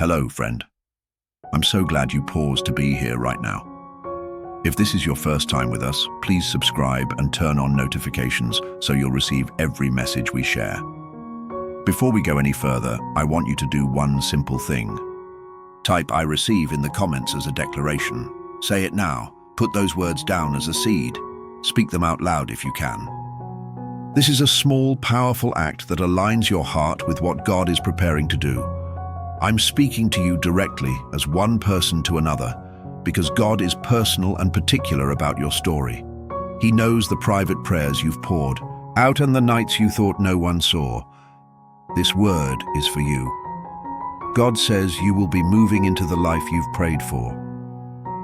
Hello, friend. I'm so glad you paused to be here right now. If this is your first time with us, please subscribe and turn on notifications so you'll receive every message we share. Before we go any further, I want you to do one simple thing. Type "I receive" in the comments as a declaration. Say it now. Put those words down as a seed. Speak them out loud if you can. This is a small, powerful act that aligns your heart with what God is preparing to do. I'm speaking to you directly as one person to another because God is personal and particular about your story. He knows the private prayers you've poured out and the nights you thought no one saw. This word is for you. God says you will be moving into the life you've prayed for.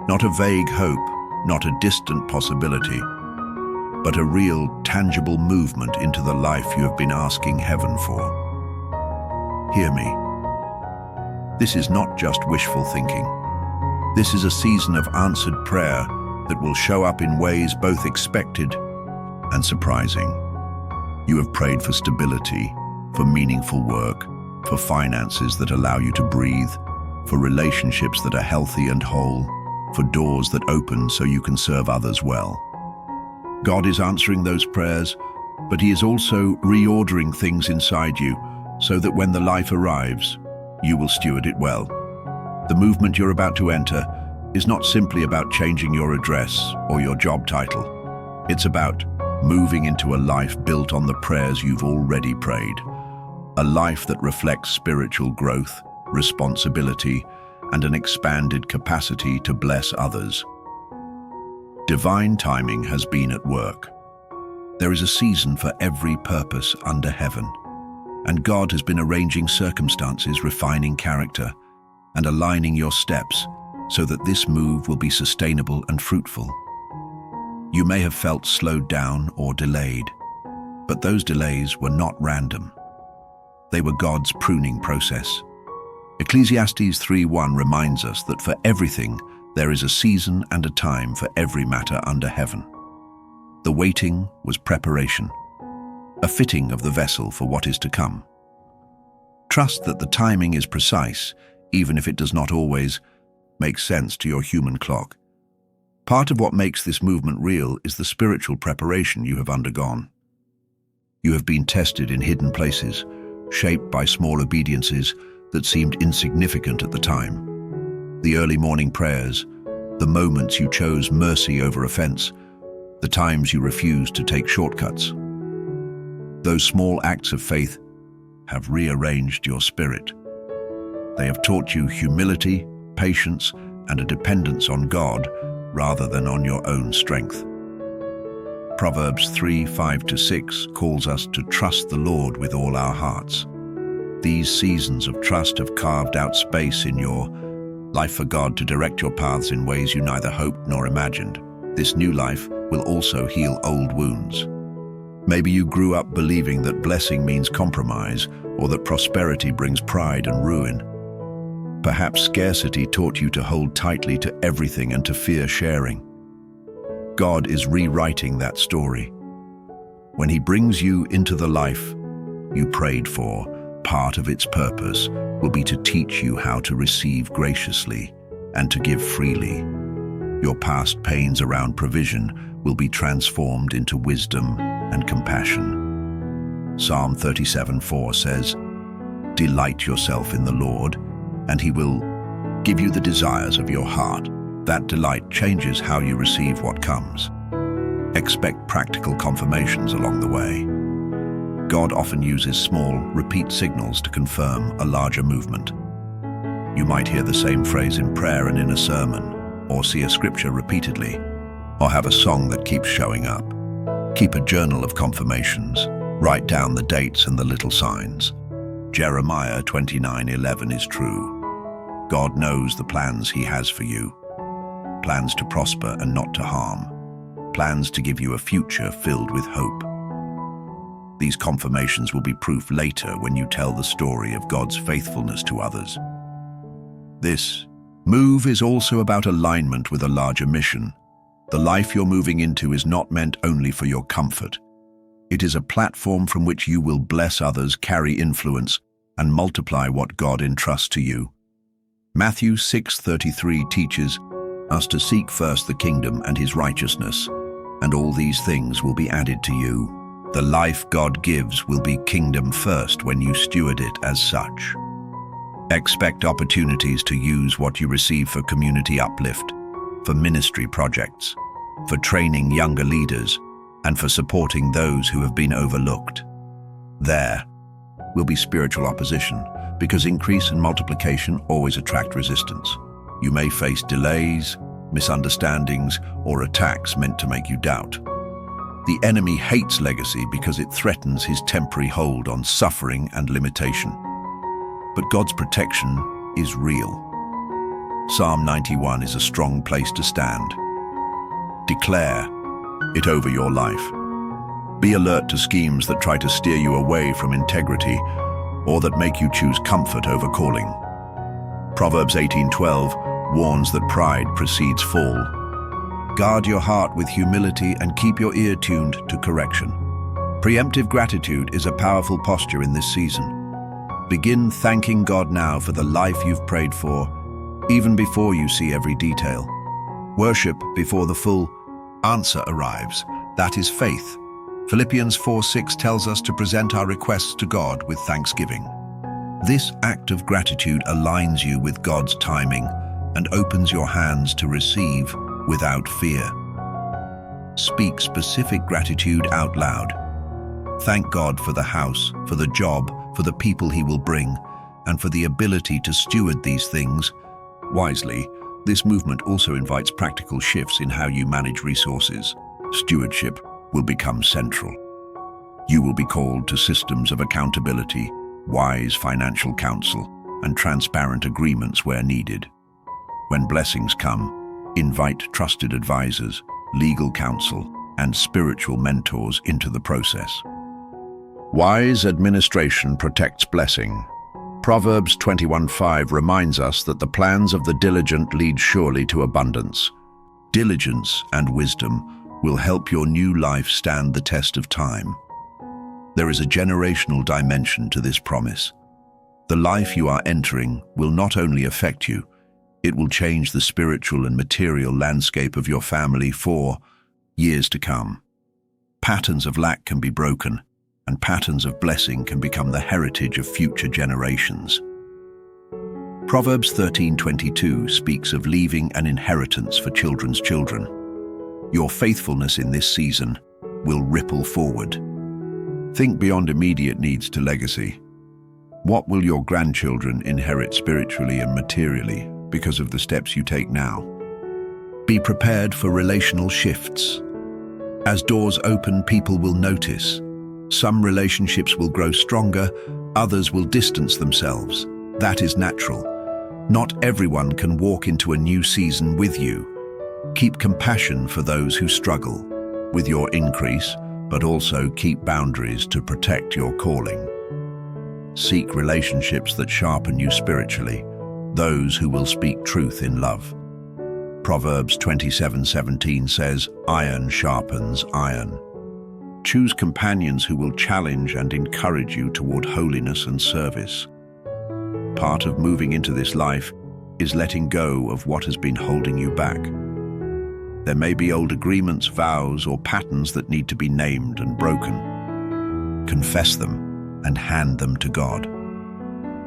Not a vague hope, not a distant possibility, but a real, tangible movement into the life you have been asking heaven for. Hear me. This is not just wishful thinking. This is a season of answered prayer that will show up in ways both expected and surprising. You have prayed for stability, for meaningful work, for finances that allow you to breathe, for relationships that are healthy and whole, for doors that open so you can serve others well. God is answering those prayers, but He is also reordering things inside you so that when the life arrives, you will steward it well. The movement you're about to enter is not simply about changing your address or your job title. It's about moving into a life built on the prayers you've already prayed. A life that reflects spiritual growth, responsibility, and an expanded capacity to bless others. Divine timing has been at work. There is a season for every purpose under heaven. And God has been arranging circumstances, refining character, and aligning your steps so that this move will be sustainable and fruitful. You may have felt slowed down or delayed, but those delays were not random. They were God's pruning process. Ecclesiastes 3:1 reminds us that for everything there is a season and a time for every matter under heaven. The waiting was preparation, a fitting of the vessel for what is to come. Trust that the timing is precise, even if it does not always make sense to your human clock. Part of what makes this movement real is the spiritual preparation you have undergone. You have been tested in hidden places, shaped by small obediences that seemed insignificant at the time. The early morning prayers, the moments you chose mercy over offense, the times you refused to take shortcuts. Those small acts of faith have rearranged your spirit. They have taught you humility, patience, and a dependence on God rather than on your own strength. Proverbs 3:5-6 calls us to trust the Lord with all our hearts. These seasons of trust have carved out space in your life for God to direct your paths in ways you neither hoped nor imagined. This new life will also heal old wounds. Maybe you grew up believing that blessing means compromise or that prosperity brings pride and ruin. Perhaps scarcity taught you to hold tightly to everything and to fear sharing. God is rewriting that story. When He brings you into the life you prayed for, part of its purpose will be to teach you how to receive graciously and to give freely. Your past pains around provision will be transformed into wisdom and compassion. Psalm 37:4 says, "Delight yourself in the Lord, and He will give you the desires of your heart." That delight changes how you receive what comes. Expect practical confirmations along the way. God often uses small, repeat signals to confirm a larger movement. You might hear the same phrase in prayer and in a sermon, or see a scripture repeatedly, or have a song that keeps showing up. Keep a journal of confirmations. Write down the dates and the little signs. Jeremiah 29:11 is true. God knows the plans He has for you. Plans to prosper and not to harm. Plans to give you a future filled with hope. These confirmations will be proof later when you tell the story of God's faithfulness to others. This move is also about alignment with a larger mission. The life you're moving into is not meant only for your comfort. It is a platform from which you will bless others, carry influence, and multiply what God entrusts to you. Matthew 6:33 teaches us to seek first the kingdom and his righteousness, and all these things will be added to you. The life God gives will be kingdom first when you steward it as such. Expect opportunities to use what you receive for community uplift, for ministry projects, for training younger leaders, and for supporting those who have been overlooked. There will be spiritual opposition, because increase and multiplication always attract resistance. You may face delays, misunderstandings, or attacks meant to make you doubt. The enemy hates legacy because it threatens his temporary hold on suffering and limitation. But God's protection is real. Psalm 91 is a strong place to stand. Declare it over your life. Be alert to schemes that try to steer you away from integrity or that make you choose comfort over calling. Proverbs 18:12 warns that pride precedes fall. Guard your heart with humility and keep your ear tuned to correction. Preemptive gratitude is a powerful posture in this season. Begin thanking God now for the life you've prayed for, even before you see every detail. Worship before the full answer arrives. That is faith. Philippians 4:6 tells us to present our requests to God with thanksgiving. This act of gratitude aligns you with God's timing and opens your hands to receive without fear. Speak specific gratitude out loud. Thank God for the house, for the job, for the people he will bring, and for the ability to steward these things wisely. This movement also invites practical shifts in how you manage resources. Stewardship will become central. You will be called to systems of accountability, wise financial counsel, and transparent agreements where needed. When blessings come, invite trusted advisors, legal counsel, and spiritual mentors into the process. Wise administration protects blessing. Proverbs 21:5 reminds us that the plans of the diligent lead surely to abundance. Diligence and wisdom will help your new life stand the test of time. There is a generational dimension to this promise. The life you are entering will not only affect you, it will change the spiritual and material landscape of your family for years to come. Patterns of lack can be broken, and patterns of blessing can become the heritage of future generations. Proverbs 13:22 speaks of leaving an inheritance for children's children. Your faithfulness in this season will ripple forward. Think beyond immediate needs to legacy. What will your grandchildren inherit spiritually and materially because of the steps you take now? Be prepared for relational shifts. As doors open, people will notice. Some relationships will grow stronger, others will distance themselves. That is natural. Not everyone can walk into a new season with you. Keep compassion for those who struggle with your increase, but also keep boundaries to protect your calling. Seek relationships that sharpen you spiritually, those who will speak truth in love. Proverbs 27:17 says, "Iron sharpens iron." Choose companions who will challenge and encourage you toward holiness and service. Part of moving into this life is letting go of what has been holding you back. There may be old agreements, vows, or patterns that need to be named and broken. Confess them and hand them to God.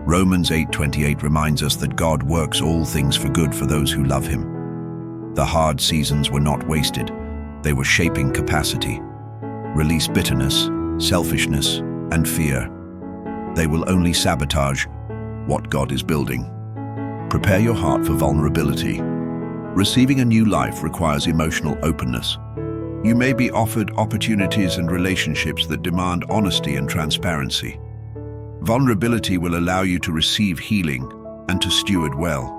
Romans 8:28 reminds us that God works all things for good for those who love him. The hard seasons were not wasted. They were shaping capacity. Release bitterness, selfishness, and fear. They will only sabotage what God is building. Prepare your heart for vulnerability. Receiving a new life requires emotional openness. You may be offered opportunities and relationships that demand honesty and transparency. Vulnerability will allow you to receive healing and to steward well.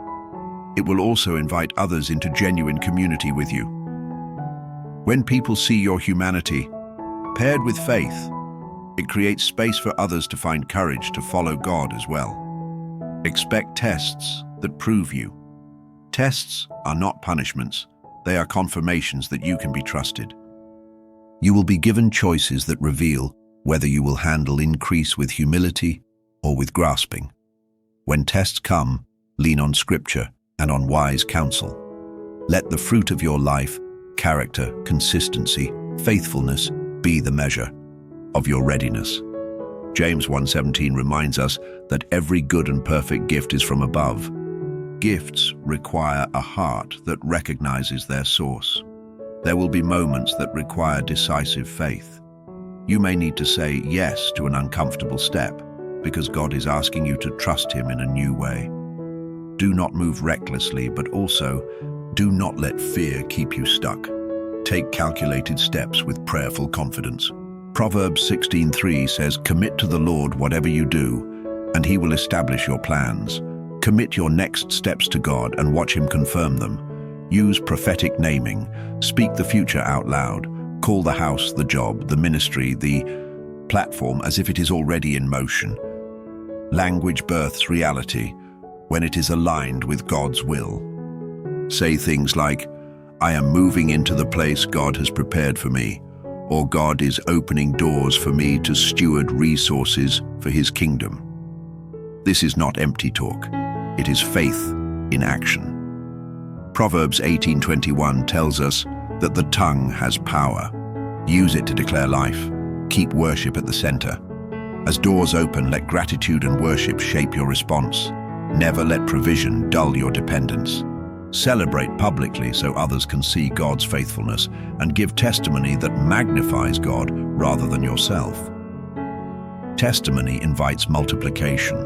It will also invite others into genuine community with you. When people see your humanity, paired with faith, it creates space for others to find courage to follow God as well. Expect tests that prove you. Tests are not punishments, they are confirmations that you can be trusted. You will be given choices that reveal whether you will handle increase with humility or with grasping. When tests come, Lean on scripture and on wise counsel. Let the fruit of your life, character, consistency, faithfulness be the measure of your readiness. James 1:17 reminds us that every good and perfect gift is from above. Gifts require a heart that recognizes their source. There will be moments that require decisive faith. You may need to say yes to an uncomfortable step because God is asking you to trust Him in a new way. Do not move recklessly, but also do not let fear keep you stuck. Take calculated steps with prayerful confidence. Proverbs 16:3 says, "Commit to the Lord whatever you do, and He will establish your plans." Commit your next steps to God and watch Him confirm them. Use prophetic naming. Speak the future out loud. Call the house, the job, the ministry, the platform as if it is already in motion. Language births reality when it is aligned with God's will. Say things like, "I am moving into the place God has prepared for me," or "God is opening doors for me to steward resources for His kingdom." This is not empty talk. It is faith in action. Proverbs 18:21 tells us that the tongue has power. Use it to declare life. Keep worship at the center. As doors open, let gratitude and worship shape your response. Never let provision dull your dependence. Celebrate publicly so others can see God's faithfulness, and give testimony that magnifies God rather than yourself. Testimony invites multiplication.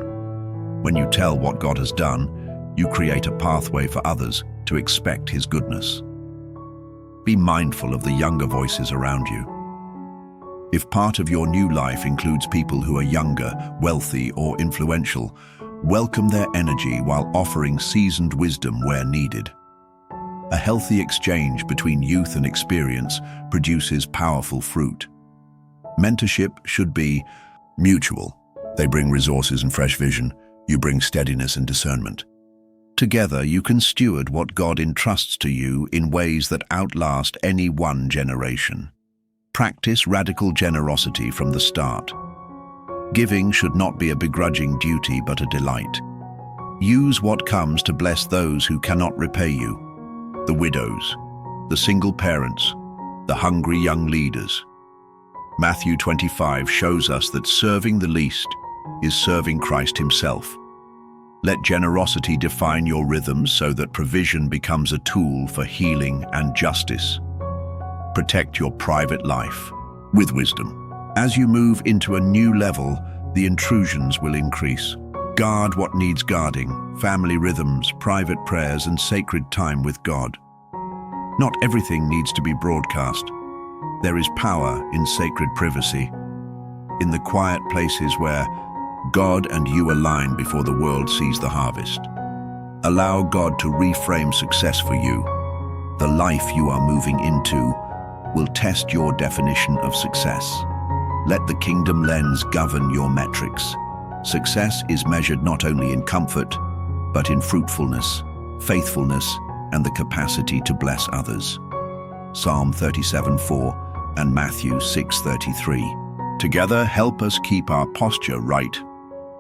When you tell what God has done, you create a pathway for others to expect His goodness. Be mindful of the younger voices around you. If part of your new life includes people who are younger, wealthy, or influential, welcome their energy while offering seasoned wisdom where needed. A healthy exchange between youth and experience produces powerful fruit. Mentorship should be mutual. They bring resources and fresh vision. You bring steadiness and discernment. Together, you can steward what God entrusts to you in ways that outlast any one generation. Practice radical generosity from the start. Giving should not be a begrudging duty but a delight. Use what comes to bless those who cannot repay you: the widows, the single parents, the hungry young leaders. Matthew 25 shows us that serving the least is serving Christ Himself. Let generosity define your rhythms so that provision becomes a tool for healing and justice. Protect your private life with wisdom. As you move into a new level, the intrusions will increase. Guard what needs guarding: family rhythms, private prayers, and sacred time with God. Not everything needs to be broadcast. There is power in sacred privacy, in the quiet places where God and you align before the world sees the harvest. Allow God to reframe success for you. The life you are moving into will test your definition of success. Let the kingdom lens govern your metrics. Success is measured not only in comfort, but in fruitfulness, faithfulness, and the capacity to bless others. Psalm 37:4 and Matthew 6:33. Together, help us keep our posture right.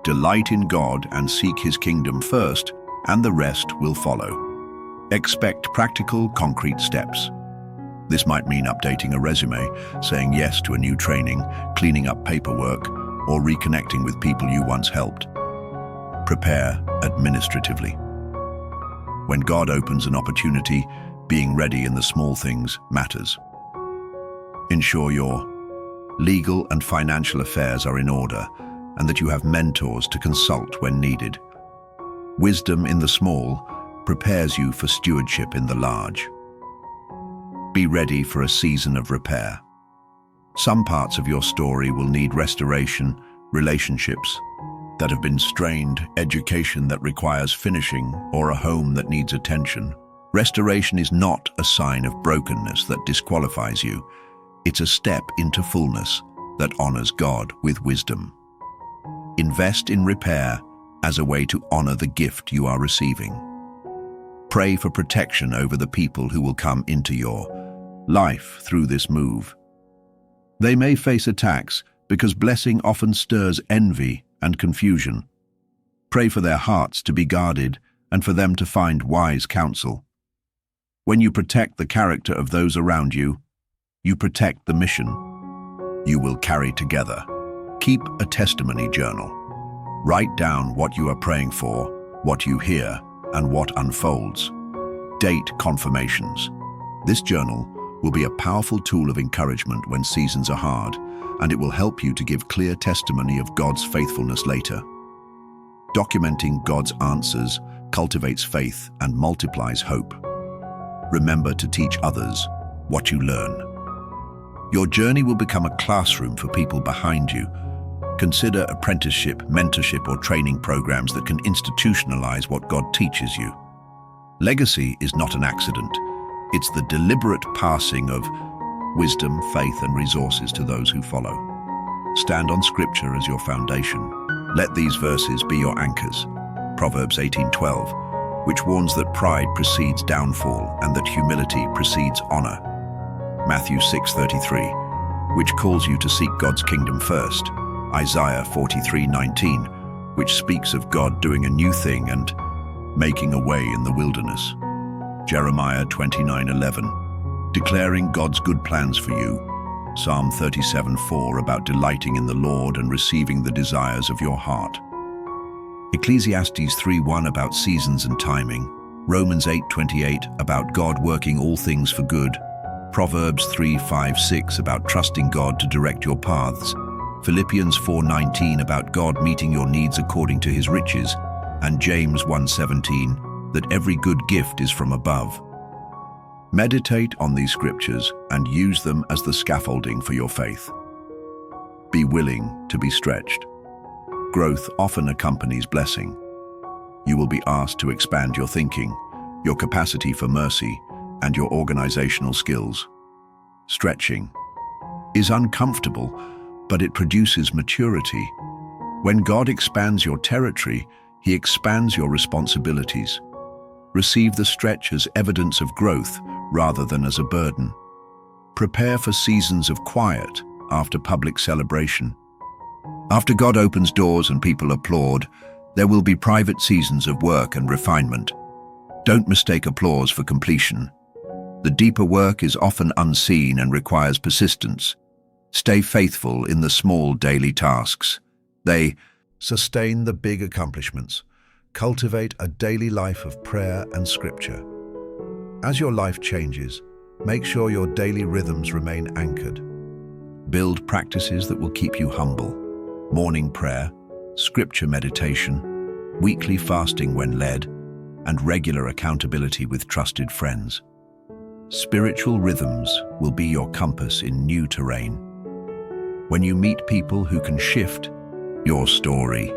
Delight in God and seek His kingdom first, and the rest will follow. Expect practical, concrete steps. This might mean updating a resume, saying yes to a new training, cleaning up paperwork, or reconnecting with people you once helped. Prepare administratively. When God opens an opportunity, being ready in the small things matters. Ensure your legal and financial affairs are in order, and that you have mentors to consult when needed. Wisdom in the small prepares you for stewardship in the large. Be ready for a season of repair. Some parts of your story will need restoration: relationships that have been strained, education that requires finishing, or a home that needs attention. Restoration is not a sign of brokenness that disqualifies you. It's a step into fullness that honors God with wisdom. Invest in repair as a way to honor the gift you are receiving. Pray for protection over the people who will come into your life through this move. They may face attacks because blessing often stirs envy and confusion. Pray for their hearts to be guarded and for them to find wise counsel. When you protect the character of those around you, you protect the mission you will carry together. Keep a testimony journal. Write down what you are praying for, what you hear, and what unfolds. Date confirmations. This journal will be a powerful tool of encouragement when seasons are hard, and it will help you to give clear testimony of God's faithfulness later. Documenting God's answers cultivates faith and multiplies hope. Remember to teach others what you learn. Your journey will become a classroom for people behind you. Consider apprenticeship, mentorship, or training programs that can institutionalize what God teaches you. Legacy is not an accident. It's the deliberate passing of wisdom, faith, and resources to those who follow. Stand on Scripture as your foundation. Let these verses be your anchors. Proverbs 18:12, which warns that pride precedes downfall and that humility precedes honor. Matthew 6:33, which calls you to seek God's kingdom first. Isaiah 43:19, which speaks of God doing a new thing and making a way in the wilderness. Jeremiah 29:11, declaring God's good plans for you. Psalm 37:4, about delighting in the Lord and receiving the desires of your heart. Ecclesiastes 3:1, about seasons and timing. Romans 8:28, about God working all things for good. Proverbs 3:5-6, about trusting God to direct your paths. Philippians 4:19, about God meeting your needs according to his riches. And James 1:17, that every good gift is from above. Meditate on these scriptures and use them as the scaffolding for your faith. Be willing to be stretched. Growth often accompanies blessing. You will be asked to expand your thinking, your capacity for mercy, and your organizational skills. Stretching is uncomfortable, but it produces maturity. When God expands your territory, he expands your responsibilities. Receive the stretch as evidence of growth rather than as a burden. Prepare for seasons of quiet after public celebration. After God opens doors and people applaud, there will be private seasons of work and refinement. Don't mistake applause for completion. The deeper work is often unseen and requires persistence. Stay faithful in the small daily tasks. They sustain the big accomplishments. Cultivate a daily life of prayer and scripture. As your life changes, make sure your daily rhythms remain anchored. Build practices that will keep you humble. Morning prayer, scripture meditation, weekly fasting when led, and regular accountability with trusted friends. Spiritual rhythms will be your compass in new terrain. When you meet people who can shift your story,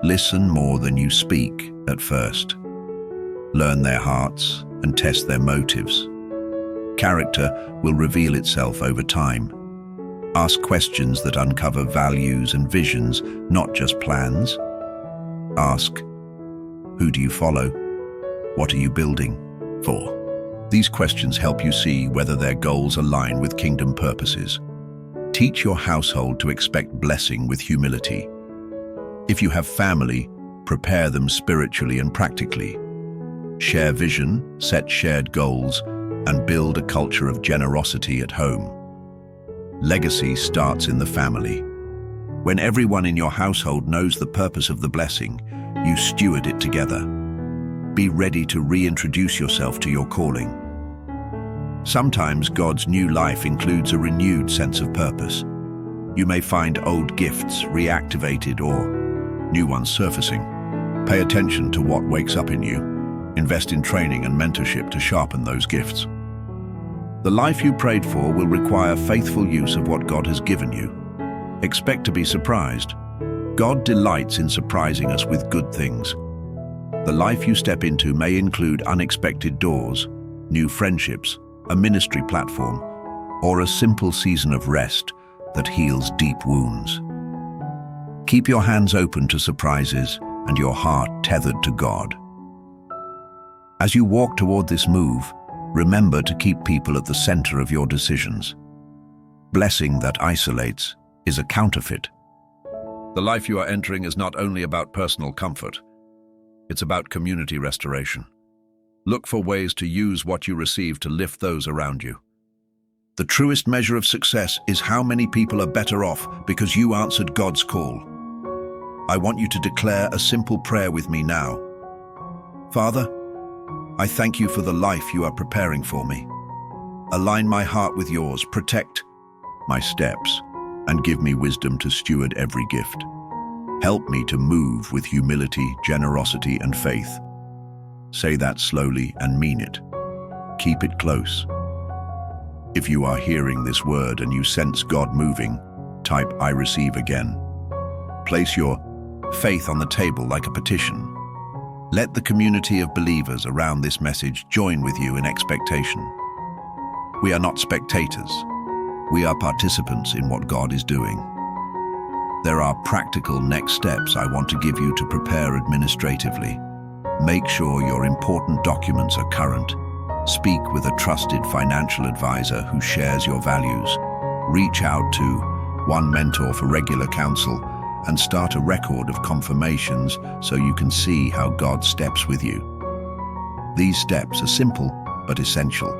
listen more than you speak at first. Learn their hearts and test their motives. Character will reveal itself over time. Ask questions that uncover values and visions, not just plans. Ask, who do you follow? What are you building for? These questions help you see whether their goals align with kingdom purposes. Teach your household to expect blessing with humility. If you have family, prepare them spiritually and practically. Share vision, set shared goals, and build a culture of generosity at home. Legacy starts in the family. When everyone in your household knows the purpose of the blessing, you steward it together. Be ready to reintroduce yourself to your calling. Sometimes God's new life includes a renewed sense of purpose. You may find old gifts reactivated or new ones surfacing. Pay attention to what wakes up in you. Invest in training and mentorship to sharpen those gifts. The life you prayed for will require faithful use of what God has given you. Expect to be surprised. God delights in surprising us with good things. The life you step into may include unexpected doors, new friendships, a ministry platform, or a simple season of rest that heals deep wounds. Keep your hands open to surprises and your heart tethered to God. As you walk toward this move, remember to keep people at the center of your decisions. Blessing that isolates is a counterfeit. The life you are entering is not only about personal comfort. It's about community restoration. Look for ways to use what you receive to lift those around you. The truest measure of success is how many people are better off because you answered God's call. I want you to declare a simple prayer with me now. Father, I thank you for the life you are preparing for me. Align my heart with yours, protect my steps, and give me wisdom to steward every gift. Help me to move with humility, generosity, and faith. Say that slowly and mean it. Keep it close. If you are hearing this word and you sense God moving, type "I receive" again. Place your faith on the table like a petition. Let the community of believers around this message join with you in expectation. We are not spectators. We are participants in what God is doing. There are practical next steps I want to give you to prepare administratively. Make sure your important documents are current. Speak with a trusted financial advisor who shares your values. Reach out to one mentor for regular counsel and start a record of confirmations so you can see how God steps with you. These steps are simple but essential.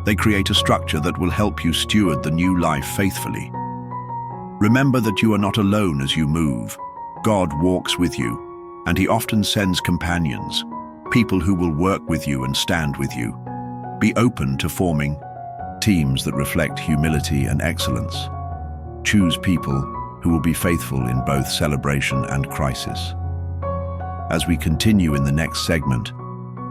They create a structure that will help you steward the new life faithfully. Remember that you are not alone as you move. God walks with you, and He often sends companions, people who will work with you and stand with you. Be open to forming teams that reflect humility and excellence. Choose people who will be faithful in both celebration and crisis. As we continue in the next segment,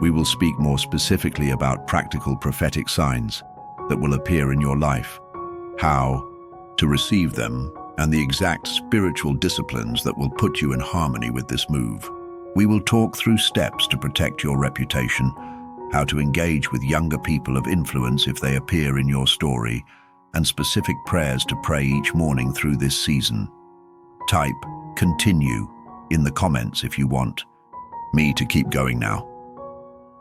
we will speak more specifically about practical prophetic signs that will appear in your life, how to receive them, and the exact spiritual disciplines that will put you in harmony with this move. We will talk through steps to protect your reputation, how to engage with younger people of influence if they appear in your story, and specific prayers to pray each morning through this season. Type "continue" in the comments if you want me to keep going now.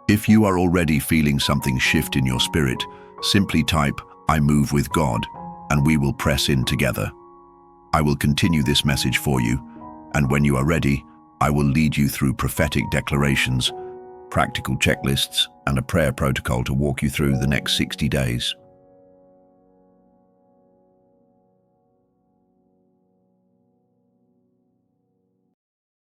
If you are already feeling something shift in your spirit, simply type "I move with God" and we will press in together. I will continue this message for you, and when you are ready, I will lead you through prophetic declarations, practical checklists, and a prayer protocol to walk you through the next 60 days.